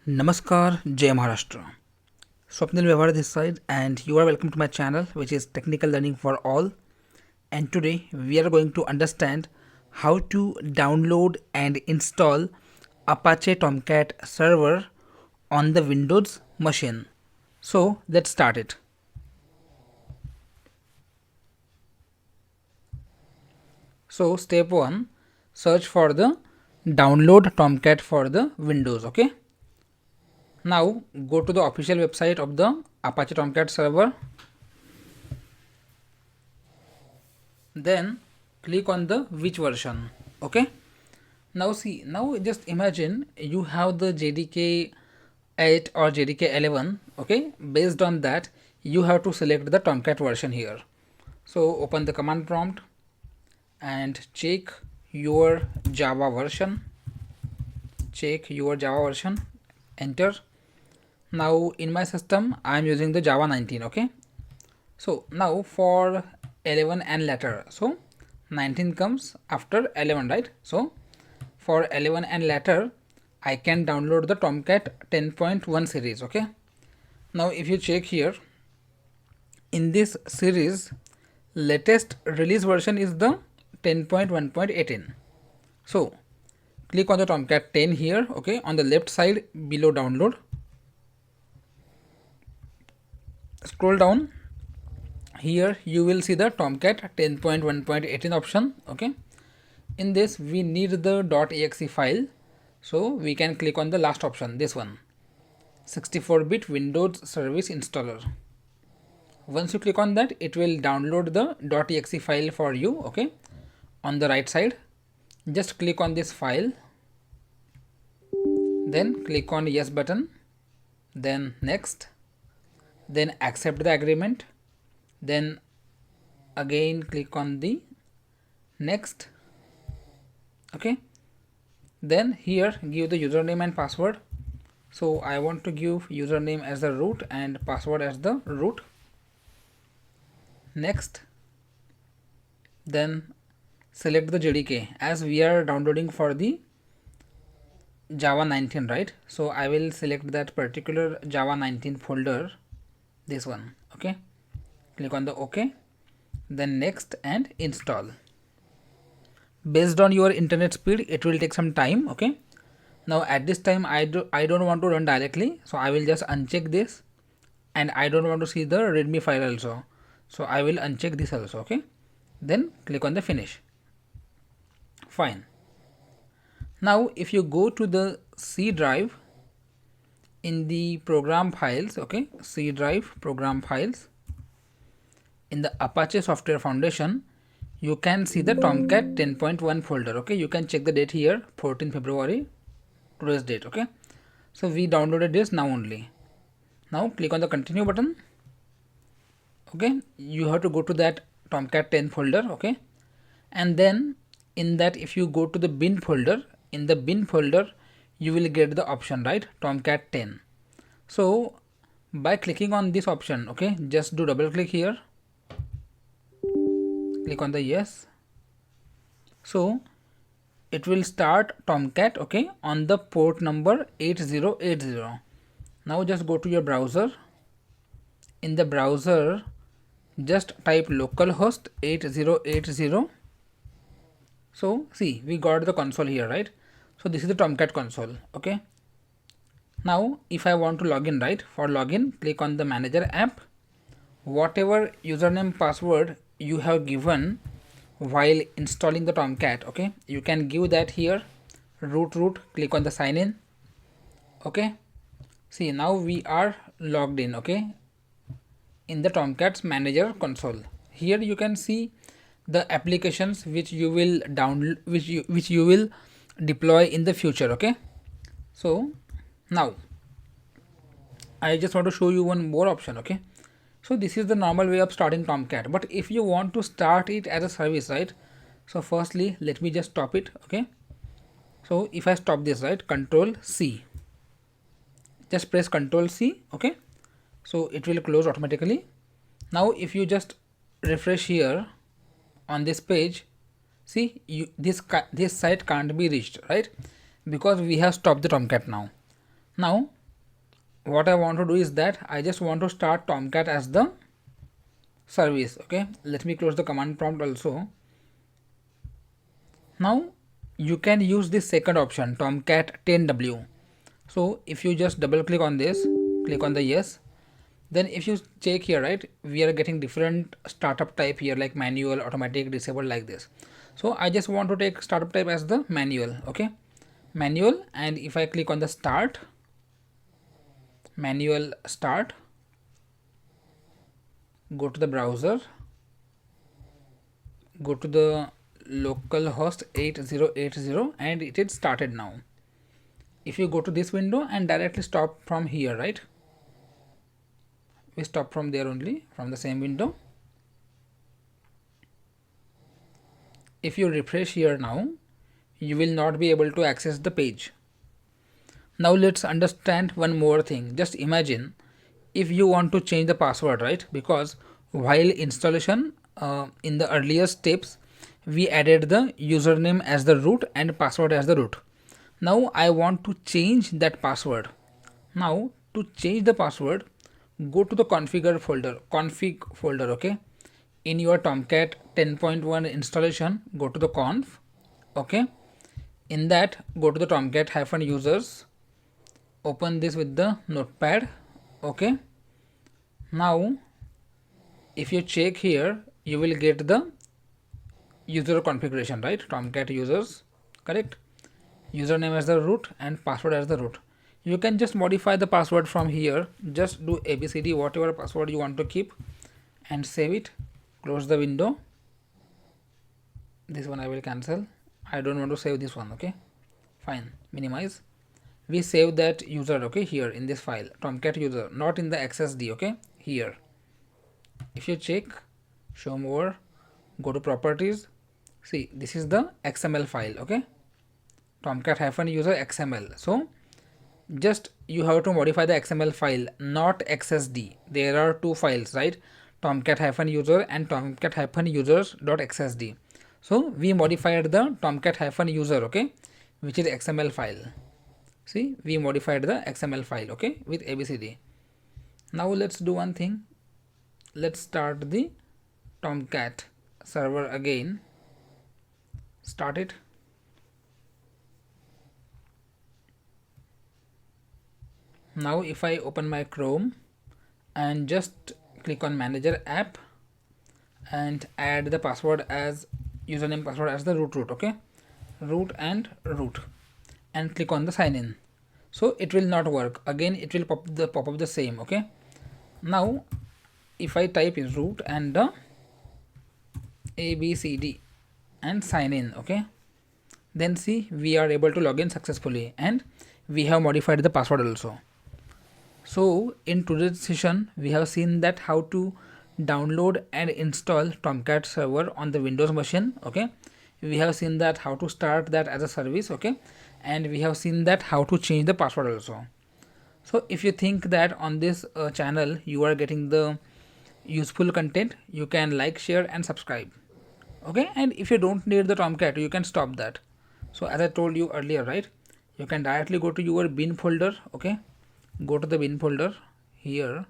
Namaskar, Jai Maharashtra. Swapnil Vyavhar this side, and you are welcome to my channel, which is Technical Learning for All. And today we are going to understand how to download and install Apache Tomcat server on the Windows machine. So let's start it. So step 1, search for the download Tomcat for the Windows. Okay. Now go to the official website of the Apache Tomcat server. Then click on the which version. Okay. Now see, now just imagine you have the JDK 8 or JDK 11. Okay. Based on that, you have to select the Tomcat version here. So open the command prompt and check your Java version. Check your Java version. Enter. Now in my system I am using the Java 19. Okay. So now for 11 and later, so 19 comes after 11, right? So for 11 and later I can download the Tomcat 10.1 series. Okay. Now if you check here, in this series latest release version is the 10.1.18. so click on the Tomcat 10 here. Okay, on the left side below download, scroll down. Here you will see the Tomcat 10.1.18 option. Okay, in this we need the .exe file, so we can click on the last option, this one, 64-bit Windows Service Installer. Once you click on that, it will download the .exe file for you. Okay, on the right side just click on this file, then click on yes button, then next, then accept the agreement, then again click on the next. Okay, then here give the username and password. So I want to give username as the root and password as the root. Next, then select the JDK, as we are downloading for the Java 19, right? So I will select that particular Java 19 folder, this one. Okay, click on the OK, then next and install. Based on your internet speed it will take some time. Okay, now at this time I don't want to run directly, so I will just uncheck this, and I don't want to see the readme file also, so I will uncheck this also. Okay, then click on the finish. Fine. Now if you go to the C drive in the program files, okay, C drive program files, in the Apache Software Foundation you can see the Tomcat 10.1 folder. Okay, you can check the date here, 14 February, today's date. Okay, so we downloaded this now only. Now click on the continue button. Okay, you have to go to that Tomcat 10 folder. Okay, and then in that, if you go to the bin folder, in the bin folder you will get the option, right, Tomcat 10. So by clicking on this option, okay, just do double click here, click on the yes. So it will start Tomcat, okay, on the port number 8080. Now just go to your browser. In the browser just type localhost 8080. So see, we got the console here, right? So this is the Tomcat console. Okay, now if I want to log in, right, for login click on the manager app. Whatever username password you have given while installing the Tomcat, okay, you can give that here. Root, click on the sign in. Okay, see, now we are logged in. Okay, in the Tomcat's manager console. Here you can see the applications which you will download, which you will deploy in the future. Okay, so now I just want to show you one more option. Okay, so this is the normal way of starting Tomcat, but if you want to start it as a service, right, so firstly let me just stop it. Okay, so if I stop this, right, Control C, just press Control C. Okay, so it will close automatically. Now if you just refresh here on this page, see, this site can't be reached, right, because we have stopped the Tomcat now. Now what I want to do is that I just want to start Tomcat as the service. Okay, let me close the command prompt also. Now you can use this second option, Tomcat 10W. So if you just double click on this, click on the yes, then if you check here, right, we are getting different startup type here, like manual, automatic, disabled, like this. So I just want to take startup type as the manual. Okay, manual. And if I click on the start, manual start, go to the browser, go to the localhost 8080, and it is started now. If you go to this window and directly stop from here, right, we stop from there only, from the same window. If you refresh here now, you will not be able to access the page. Now let's understand one more thing. Just imagine if you want to change the password, right, because while installation in the earlier steps we added the username as the root and password as the root. Now I want to change that password. Now to change the password, go to the config folder. Okay, in your Tomcat 10.1 installation, go to the conf. Okay, in that go to the Tomcat -users, open this with the notepad. Okay, now if you check here, you will get the user configuration, right, Tomcat users, correct, username as the root and password as the root. You can just modify the password from here, just do abcd whatever password you want to keep and save it, close the window. This one I will cancel, I don't want to save this one. Okay, fine, minimize. We save that user, okay, here in this file, Tomcat user, not in the xsd. Okay, here if you check, show more, go to properties, see this is the xml file. Okay, Tomcat -user xml. So just you have to modify the xml file, not xsd. There are two files, right, Tomcat -user and Tomcat -users.xsd. So we modified the Tomcat -user, okay, which is xml file. See, we modified the xml file, okay, with abcd. Now let's do one thing. Let's start the Tomcat server again. Start it. Now if I open my Chrome and just click on manager app and add the password as username, password as the root. Okay, root and click on the sign in. So it will not work again, it will pop up the same. Okay, now if I type is root and abcd and sign in, okay, then see we are able to log in successfully and we have modified the password also. So in today's session we have seen that how to download and install Tomcat server on the Windows machine. Okay, we have seen that how to start that as a service. Okay, and we have seen that how to change the password also. So if you think that on this channel you are getting the useful content, you can like, share and subscribe. Okay, and if you don't need the Tomcat, you can stop that. So as I told you earlier, right, you can directly go to your bin folder. Okay, go to the bin folder here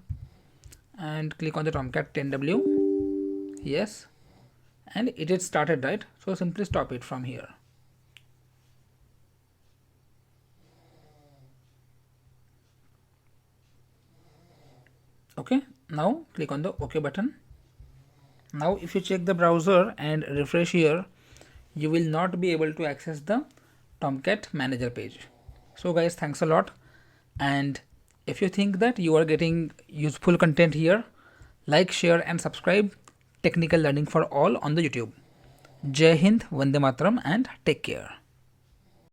and click on the Tomcat 10W. Yes, and it is started, right, so simply stop it from here. Okay, now click on the OK button. Now if you check the browser and refresh here, you will not be able to access the Tomcat manager page. So guys, thanks a lot, and if you think that you are getting useful content here, like, share and subscribe. Technical learning for all on the YouTube. Jai Hind, Vande Mataram, and take care.